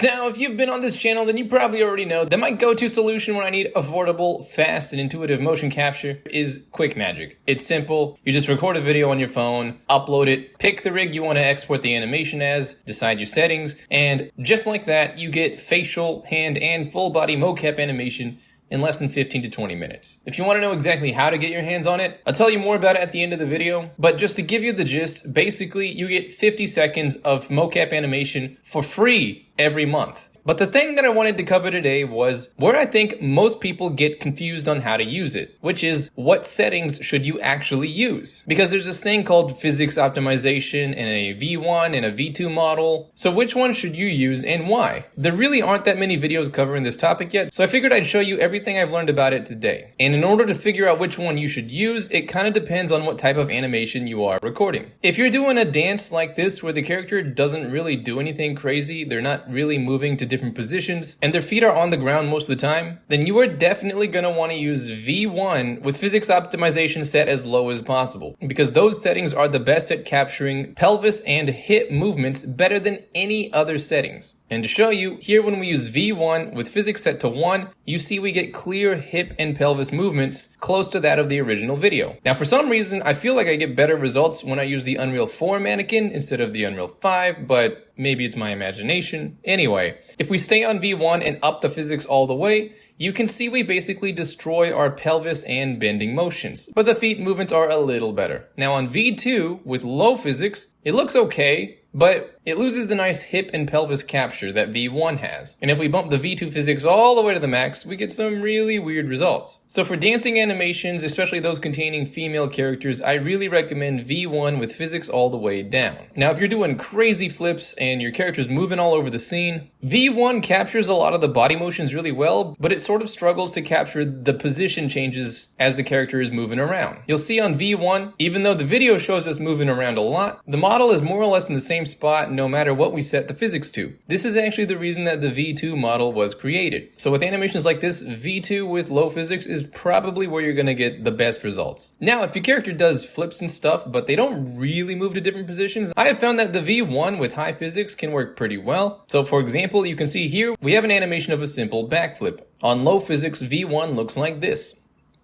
So if you've been on this channel, then you probably already know that my go-to solution when I need affordable, fast, and intuitive motion capture is Quickmagic. It's simple. You just record a video on your phone, upload it, pick the rig you want to export the animation as, decide your settings, and just like that, you get facial, hand, and full body MoCap animation in less than 15 to 20 minutes. If you want to know exactly how to get your hands on it, I'll tell you more about it at the end of the video, but just to give you the gist, basically you get 50 seconds of MoCap animation for free every month. But the thing that I wanted to cover today was where I think most people get confused on how to use it, which is what settings should you actually use? Because there's this thing called physics optimization in a V1 and a V2 model. So which one should you use and why? There really aren't that many videos covering this topic yet, so I figured I'd show you everything I've learned about it today. And in order to figure out which one you should use, it kind of depends on what type of animation you are recording. If you're doing a dance like this where the character doesn't really do anything crazy, they're not really moving to different positions, and their feet are on the ground most of the time, then you are definitely going to want to use V1 with physics optimization set as low as possible, because those settings are the best at capturing pelvis and hip movements better than any other settings. And to show you, here when we use V1 with physics set to 1, you see we get clear hip and pelvis movements close to that of the original video. Now for some reason, I feel like I get better results when I use the Unreal 4 mannequin instead of the Unreal 5, but maybe it's my imagination. Anyway, if we stay on V1 and up the physics all the way, you can see we basically destroy our pelvis and bending motions, but the feet movements are a little better. Now on V2 with low physics, it looks okay, but it loses the nice hip and pelvis capture that V1 has. And if we bump the V2 physics all the way to the max, we get some really weird results. So for dancing animations, especially those containing female characters, I really recommend V1 with physics all the way down. Now if you're doing crazy flips and your character's moving all over the scene, V1 captures a lot of the body motions really well, but it sort of struggles to capture the position changes as the character is moving around. You'll see on V1, even though the video shows us moving around a lot, the model is more or less in the same spot no matter what we set the physics to. This is actually the reason that the V2 model was created. So with animations like this, V2 with low physics is probably where you're going to get the best results. Now, if your character does flips and stuff, but they don't really move to different positions, I have found that the V1 with high physics can work pretty well. So for example, you can see here, we have an animation of a simple backflip. On low physics, V1 looks like this.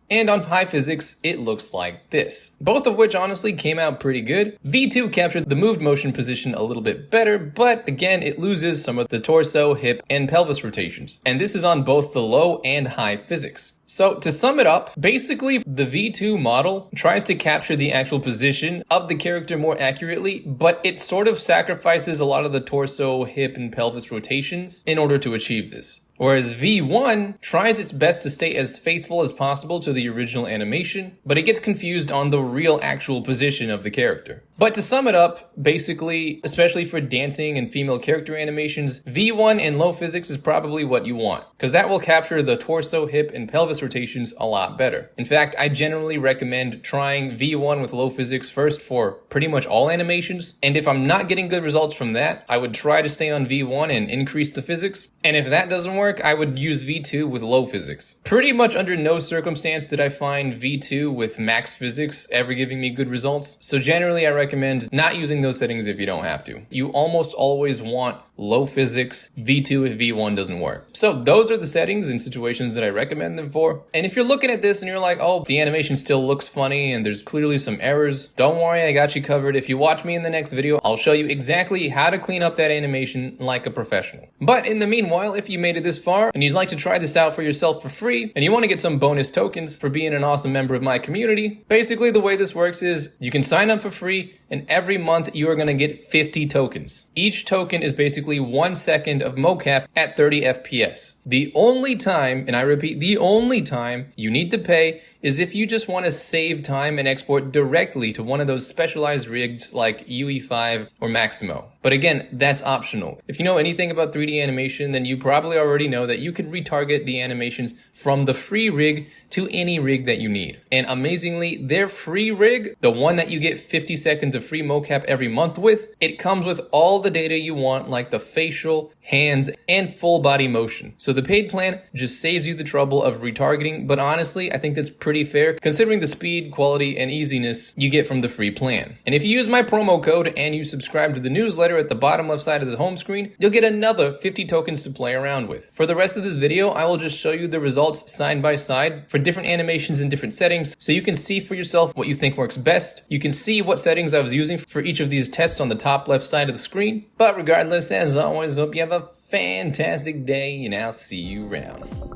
And on high physics, it looks like this. Both of which honestly came out pretty good. V2 captured the moved motion position a little bit better, but again, it loses some of the torso, hip, and pelvis rotations. And this is on both the low and high physics. So to sum it up, basically the V2 model tries to capture the actual position of the character more accurately, but it sort of sacrifices a lot of the torso, hip, and pelvis rotations in order to achieve this. Whereas V1 tries its best to stay as faithful as possible to the original animation, but it gets confused on the real actual position of the character. But to sum it up, basically, especially for dancing and female character animations, V1 and low physics is probably what you want, because that will capture the torso, hip, and pelvis rotations a lot better. In fact, I generally recommend trying V1 with low physics first for pretty much all animations, and if I'm not getting good results from that, I would try to stay on V1 and increase the physics, and if that doesn't work, I would use V2 with low physics. Pretty much under no circumstance did I find V2 with max physics ever giving me good results, so generally I recommend not using those settings if you don't have to. You almost always want low physics, V2 if V1 doesn't work. So those are the settings and situations that I recommend them for. And if you're looking at this and you're like, oh, the animation still looks funny and there's clearly some errors, don't worry, I got you covered. If you watch me in the next video, I'll show you exactly how to clean up that animation like a professional. But in the meanwhile, if you made it this far and you'd like to try this out for yourself for free and you want to get some bonus tokens for being an awesome member of my community, basically the way this works is you can sign up for free and every month you are going to get 50 tokens. Each token is basically 1 second of MoCap at 30 FPS. The only time, and I repeat, the only time you need to pay is if you just want to save time and export directly to one of those specialized rigs like UE5 or Maximo. But again, that's optional. If you know anything about 3D animation, then you probably already know that you can retarget the animations from the free rig to any rig that you need. And amazingly, their free rig, the one that you get 50 seconds of free MoCap every month with, it comes with all the data you want, like the facial, hands, and full body motion. So the paid plan just saves you the trouble of retargeting, but honestly, I think that's pretty fair considering the speed, quality, and easiness you get from the free plan. And if you use my promo code and you subscribe to the newsletter there at the bottom left side of the home screen, you'll get another 50 tokens to play around with. For the rest of this video, I will just show you the results side by side for different animations and different settings, so you can see for yourself what you think works best. You can see what settings I was using for each of these tests on the top left side of the screen. But regardless, as always, hope you have a fantastic day, and I'll see you around.